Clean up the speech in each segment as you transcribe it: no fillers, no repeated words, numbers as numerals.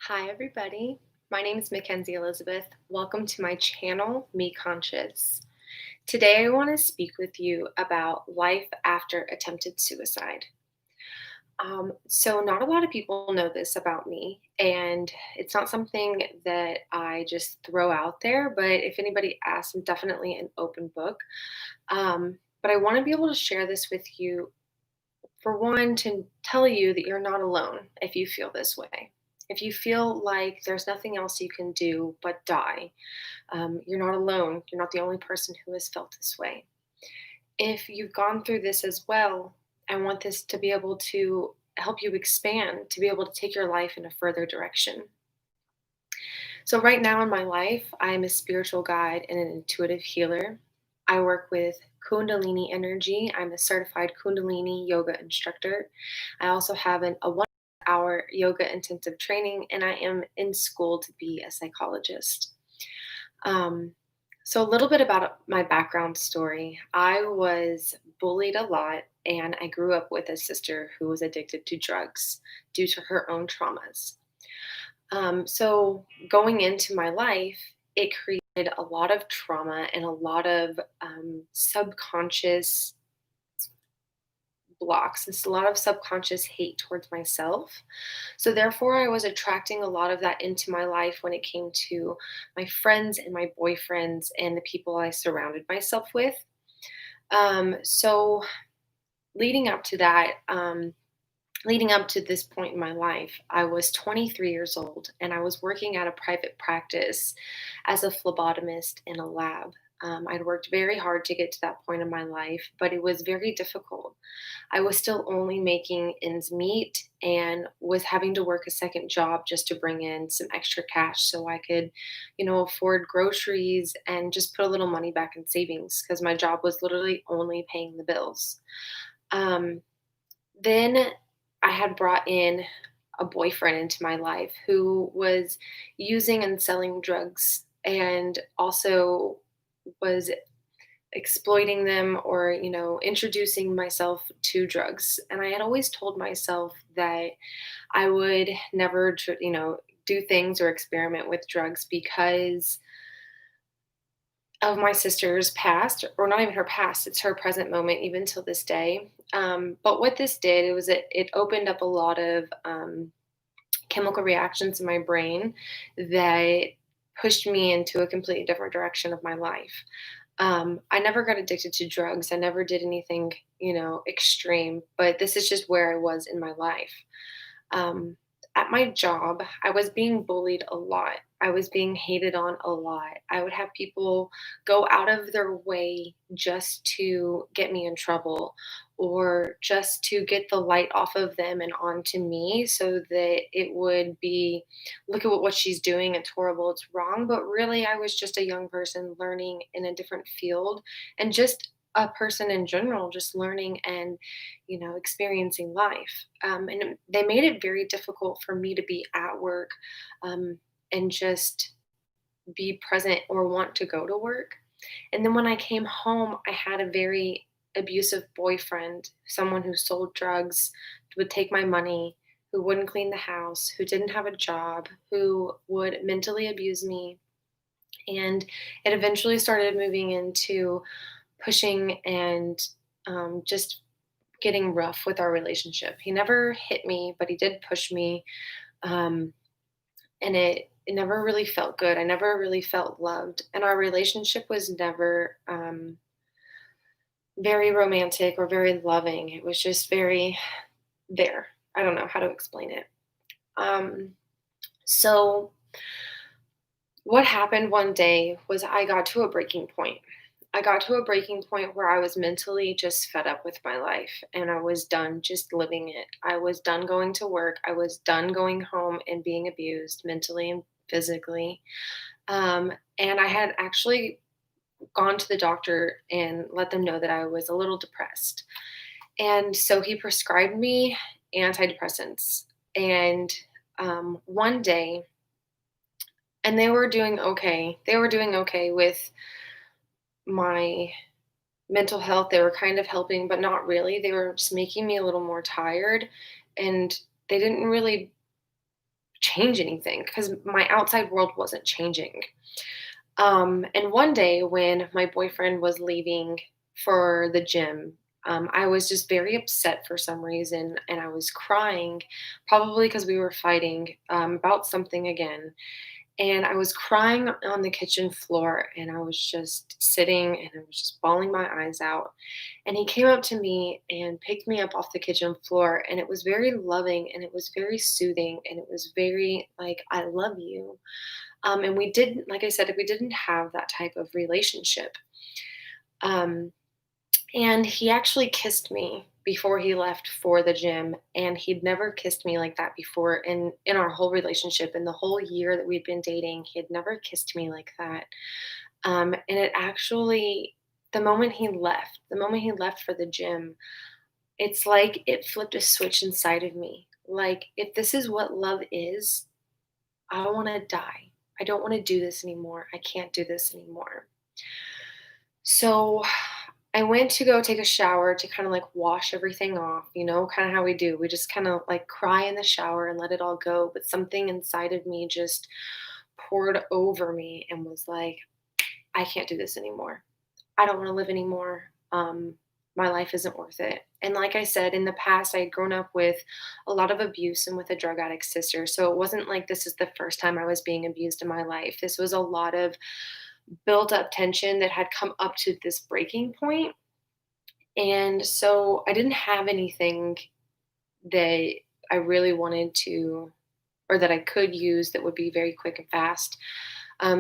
Hi, everybody. My name is Mackenzie Elizabeth. Welcome to my channel, Me Conscious. Today, I want to speak with you about life after attempted suicide. Not a lot of people know this about me, and it's not something that I just throw out there, but if anybody asks, I'm definitely an open book. But I want to be able to share this with you, for one, to tell you that you're not alone if you feel this way. If you feel like there's nothing else you can do but die, you're not alone. You're not the only person who has felt this way. If you've gone through this as well, I want this to be able to help you expand, to be able to take your life in a further direction. So, right now in my life, I'm a spiritual guide and an intuitive healer. I work with Kundalini energy. I'm a certified Kundalini yoga instructor. I also have a 1 hour yoga intensive training, and I am in school to be a psychologist. Um, a little bit about my background story. I was bullied a lot, and I grew up with a sister who was addicted to drugs due to her own traumas. Going into my life, it created a lot of trauma and a lot of subconscious blocks. It's a lot of subconscious hate towards myself. So, therefore, I was attracting a lot of that into my life when it came to my friends and my boyfriends and the people I surrounded myself with. Um, so, leading up to that, leading up to this point in my life, I was 23 years old and I was working at a private practice as a phlebotomist in a lab. I'd worked very hard to get to that point in my life, but it was very difficult. I was still only making ends meet and was having to work a second job just to bring in some extra cash so I could, afford groceries and just put a little money back in savings because my job was literally only paying the bills. Um, then I had brought in a boyfriend into my life who was using and selling drugs and also was exploiting them or, introducing myself to drugs. And I had always told myself that I would never, do things or experiment with drugs because of my sister's past, or not even her past, it's her present moment, even till this day. But what this did, it opened up a lot of chemical reactions in my brain that pushed me into a completely different direction of my life. I never got addicted to drugs. I never did anything, extreme, but this is just where I was in my life. Um, at my job, I was being bullied a lot. I was being hated on a lot. I would have people go out of their way just to get me in trouble or just to get the light off of them and onto me so that it would be, look at what she's doing. It's horrible. It's wrong. But really, I was just a young person learning in a different field and just a person in general, just learning and experiencing life. They made it very difficult for me to be at work um, and just be present or want to go to work. And then when I came home, I had a very abusive boyfriend, someone who sold drugs, would take my money, who wouldn't clean the house, who didn't have a job, who would mentally abuse me. And it eventually started moving into pushing and just getting rough with our relationship. He never hit me, but he did push me, um, and it never really felt good. I never really felt loved, and our relationship was never very romantic or very loving. It was just very there. I don't know how to explain it. Um, so what happened one day was I got to a breaking point. I got to a breaking point where I was mentally just fed up with my life and I was done just living it. I was done going to work. I was done going home and being abused mentally and physically. And I had actually gone to the doctor and let them know that I was a little depressed. And so he prescribed me antidepressants. And one day, and they were doing okay. They were doing okay with my mental health. They were kind of helping, but not really. They were just making me a little more tired, and they didn't really change anything because my outside world wasn't changing. And one day when my boyfriend was leaving for the gym, I was just very upset for some reason, and I was crying, probably because we were fighting about something again. And I was crying on the kitchen floor, and I was just sitting and I was just bawling my eyes out. And he came up to me and picked me up off the kitchen floor, and it was very loving and it was very soothing and it was very like, I love you. And we didn't, like I said, we didn't have that type of relationship. Um, and he actually kissed me before he left for the gym, and he'd never kissed me like that before in our whole relationship. In the whole year that we'd been dating, he had never kissed me like that. And it actually, the moment he left for the gym, it's like it flipped a switch inside of me. Like, if this is what love is, I want to die. I don't want to do this anymore. I can't do this anymore. So I went to go take a shower to kind of like wash everything off, kind of how we do. We just kind of like cry in the shower and let it all go. But something inside of me just poured over me and was like, I can't do this anymore. I don't want to live anymore. My life isn't worth it. And like I said, in the past, I had grown up with a lot of abuse and with a drug addict sister. So it wasn't like this is the first time I was being abused in my life. This was a lot of built up tension that had come up to this breaking point. And so I didn't have anything that I really wanted to, or that I could use that would be very quick and fast.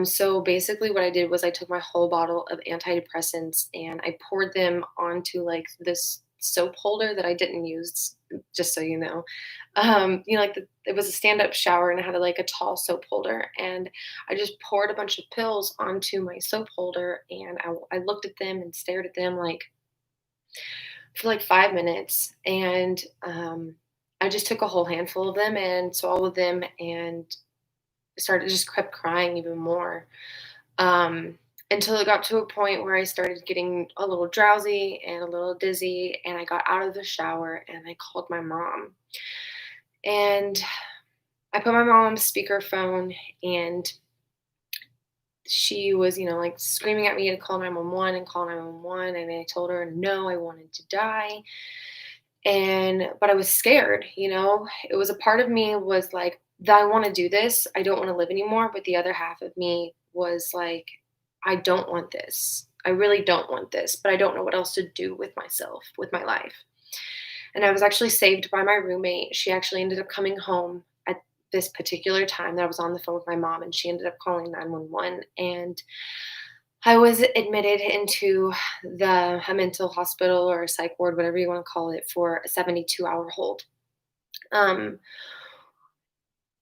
So basically, what I did was I took my whole bottle of antidepressants and I poured them onto like this soap holder that I didn't use, just so you know. Like it was a stand up shower and it had like a tall soap holder. And I just poured a bunch of pills onto my soap holder and I looked at them and stared at them like for like 5 minutes. And I just took a whole handful of them and swallowed them and started just kept crying even more, until it got to a point where I started getting a little drowsy and a little dizzy, and I got out of the shower and I called my mom. And I put my mom on speakerphone, and she was, like screaming at me to call 911 and call 911. And I told her, no, I wanted to die. But I was scared, it was a part of me was like, I want to do this. I don't want to live anymore. But the other half of me was like, I don't want this. I really don't want this, but I don't know what else to do with myself, with my life. And I was actually saved by my roommate. She actually ended up coming home at this particular time that I was on the phone with my mom, and she ended up calling 911. And I was admitted into a mental hospital or a psych ward, whatever you want to call it, for a 72-hour hold. Um,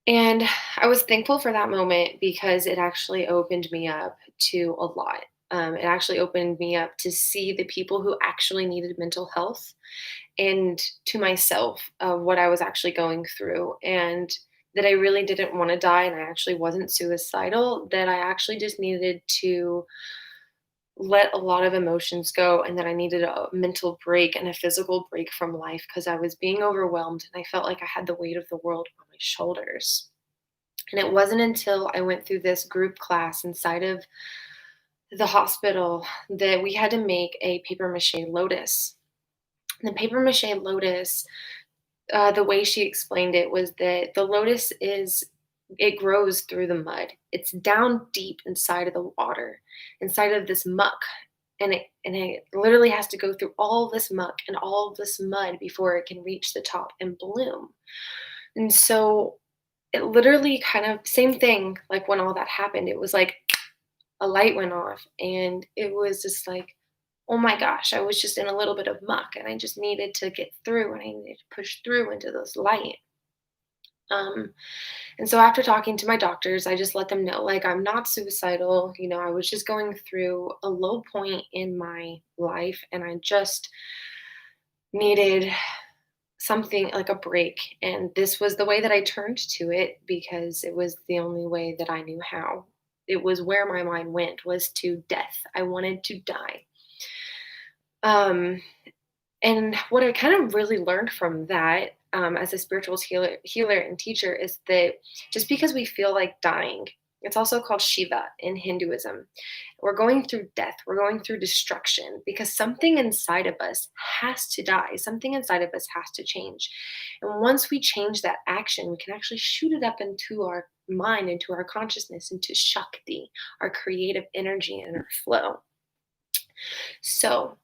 and I was thankful for that moment because it actually opened me up to a lot. It actually opened me up to see the people who actually needed mental health and to myself of what I was actually going through, and that I really didn't want to die and I actually wasn't suicidal, that I actually just needed to let a lot of emotions go and that I needed a mental break and a physical break from life because I was being overwhelmed and I felt like I had the weight of the world on my shoulders. And it wasn't until I went through this group class inside of the hospital that we had to make a paper mache lotus. The paper mache lotus, the way she explained it was that the lotus it grows through the mud. It's down deep inside of the water, inside of this muck. And it literally has to go through all this muck and all this mud before it can reach the top and bloom. And so it literally kind of same thing like when all that happened. It was like a light went off and it was just like, oh my gosh, I was just in a little bit of muck and I just needed to get through and I needed to push through into this light. Um, and so after talking to my doctors, I just let them know, like, I'm not suicidal. I was just going through a low point in my life and I just needed something like a break. And this was the way that I turned to it because it was the only way that I knew how. It was where my mind went was to death. I wanted to die. Um, and what I kind of really learned from that as a spiritual healer and teacher is that just because we feel like dying, it's also called Shiva in Hinduism. We're going through death, we're going through destruction because something inside of us has to die, something inside of us has to change. And once we change that action, we can actually shoot it up into our mind, into our consciousness, into Shakti, our creative energy and our flow. So,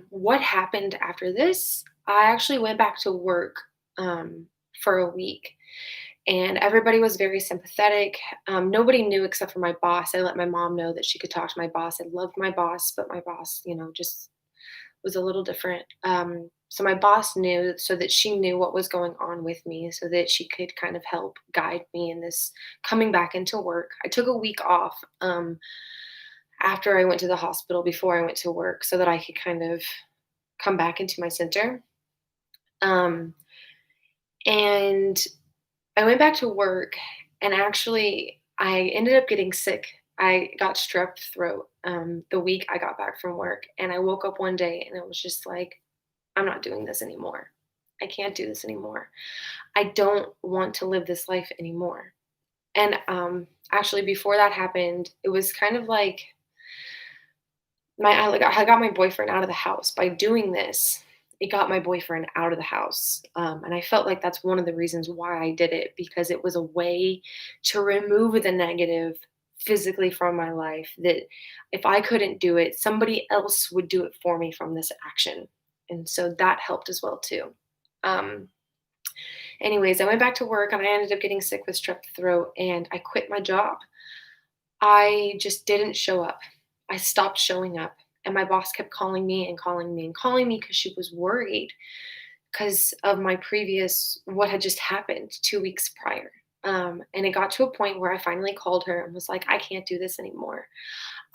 what happened after this? I actually went back to work for a week, and everybody was very sympathetic. Nobody knew except for my boss. I let my mom know that she could talk to my boss. I loved my boss, but my boss, just was a little different. So my boss knew, so that she knew what was going on with me, so that she could kind of help guide me in this coming back into work. I took a week off. After I went to the hospital before I went to work so that I could kind of come back into my center. Um, and I went back to work and actually I ended up getting sick. I got strep throat the week I got back from work. And I woke up one day and it was just like, I'm not doing this anymore. I can't do this anymore. I don't want to live this life anymore. And actually, before that happened, it was kind of like I got my boyfriend out of the house. By doing this, it got my boyfriend out of the house, and I felt like that's one of the reasons why I did it, because it was a way to remove the negative physically from my life, that if I couldn't do it, somebody else would do it for me from this action, and so that helped as well too. Um, Anyways, I went back to work and I ended up getting sick with strep throat and I quit my job. I just didn't show up. I stopped showing up. And my boss kept calling me and calling me and calling me because she was worried because of my previous, what had just happened 2 weeks prior. And it got to a point where I finally called her and was like, I can't do this anymore.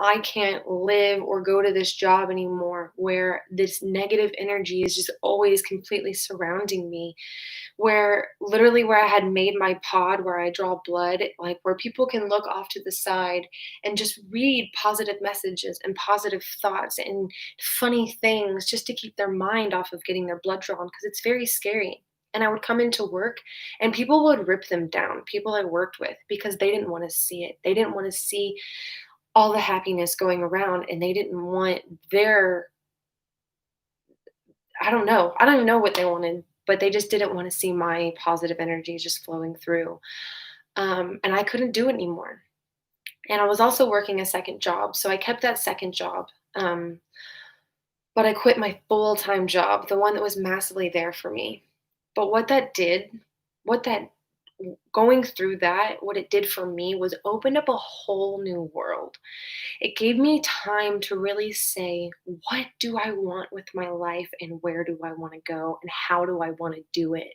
I can't live or go to this job anymore where this negative energy is just always completely surrounding me, where I had made my pod where I draw blood, like where people can look off to the side and just read positive messages and positive thoughts and funny things just to keep their mind off of getting their blood drawn because it's very scary. And I would come into work and people would rip them down, people I worked with, because they didn't want to see it. They didn't want to see all the happiness going around and they didn't want their, I don't know. I don't even know what they wanted, but they just didn't want to see my positive energy just flowing through. And I couldn't do it anymore. And I was also working a second job. So I kept that second job. But I quit my full time job, the one that was massively there for me. But what that going through that, what it did for me was opened up a whole new world. It gave me time to really say, what do I want with my life and where do I want to go and how do I want to do it?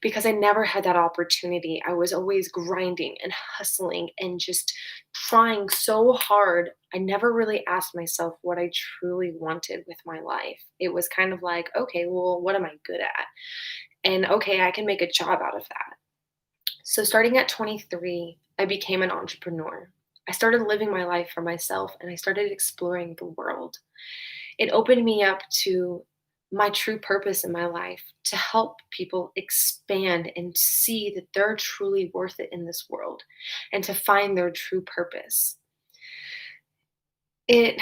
Because I never had that opportunity. I was always grinding and hustling and just trying so hard. I never really asked myself what I truly wanted with my life. It was kind of like, okay, well, what am I good at? And okay, I can make a job out of that. So starting at 23, I became an entrepreneur. I started living my life for myself and I started exploring the world. It opened me up to my true purpose in my life, to help people expand and see that they're truly worth it in this world and to find their true purpose. It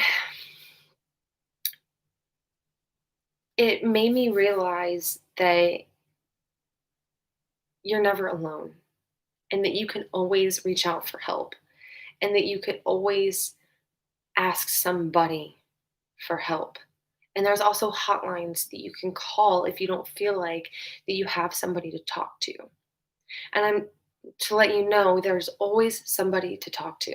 it made me realize that you're never alone and that you can always reach out for help and that you could always ask somebody for help. And there's also hotlines that you can call if you don't feel like that you have somebody to talk to. And I'm to let you know there's always somebody to talk to.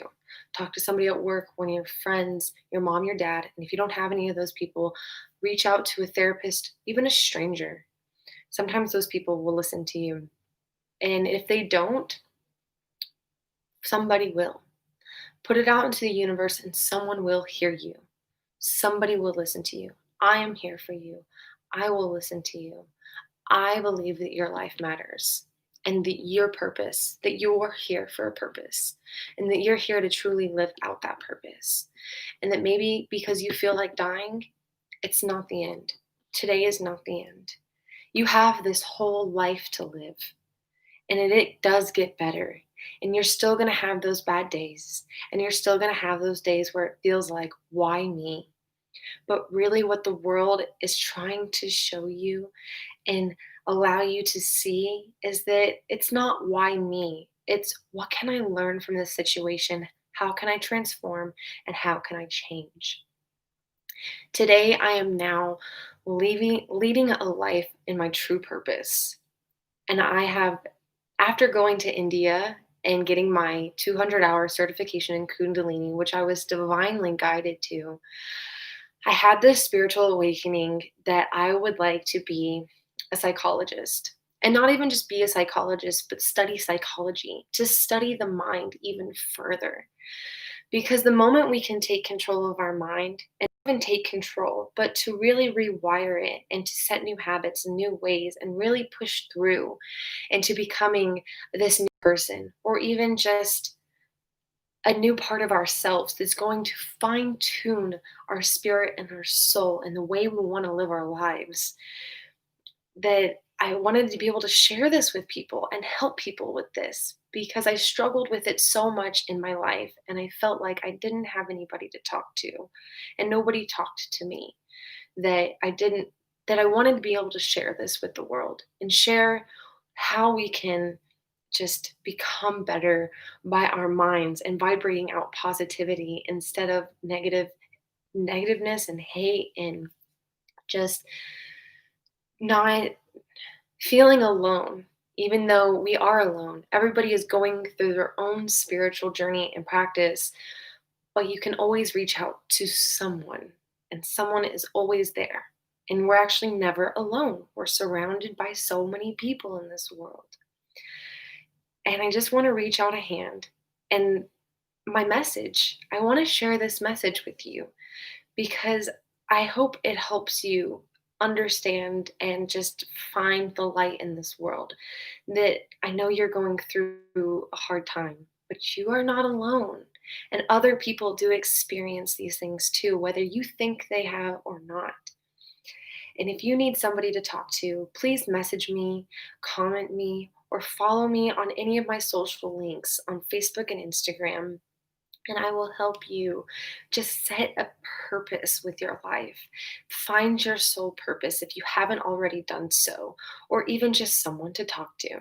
Talk to somebody at work, one of your friends, your mom, your dad. And if you don't have any of those people, reach out to a therapist, even a stranger. Sometimes those people will listen to you. And if they don't, somebody will. Put it out into the universe and someone will hear you. Somebody will listen to you. I am here for you. I will listen to you. I believe that your life matters and that your purpose, that you're here for a purpose and that you're here to truly live out that purpose. And that maybe because you feel like dying, it's not the end. Today is not the end. You have this whole life to live, and it does get better. And you're still going to have those bad days, and you're still going to have those days where it feels like, why me? But really, what the world is trying to show you and allow you to see is that it's not why me, it's what can I learn from this situation? How can I transform? And how can I change? Today, I am now leading a life in my true purpose. And I have, after going to India and getting my 200-hour certification in Kundalini, which I was divinely guided to, I had this spiritual awakening that I would like to be a psychologist. And not even just be a psychologist, but study psychology, to study the mind even further. Because the moment we can take control of our mind and even take control, but to really rewire it and to set new habits and new ways and really push through into becoming this new person, or even just a new part of ourselves that's going to fine tune our spirit and our soul and the way we want to live our lives, that I wanted to be able to share this with people and help people with this because I struggled with it so much in my life and I felt like I didn't have anybody to talk to and nobody talked to me, that I didn't that I wanted to be able to share this with the world and share how we can just become better by our minds and vibrating out positivity instead of negativeness and hate and just not feeling alone, even though we are alone. Everybody is going through their own spiritual journey and practice, but you can always reach out to someone, and someone is always there. And we're actually never alone. We're surrounded by so many people in this world. And I just want to reach out a hand. And my message, I want to share this message with you because I hope it helps you understand and just find the light in this world. That I know you're going through a hard time, but you are not alone. And other people do experience these things too, whether you think they have or not. And if you need somebody to talk to, please message me, comment me, or follow me on any of my social links on Facebook and Instagram, and I will help you just set a purpose with your life. Find your soul purpose if you haven't already done so, or even just someone to talk to.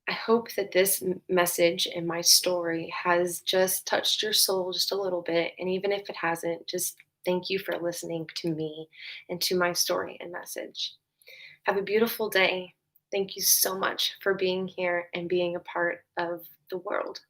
I hope that this message and my story has just touched your soul just a little bit. And even if it hasn't, just thank you for listening to me and to my story and message. Have a beautiful day. Thank you so much for being here and being a part of the world.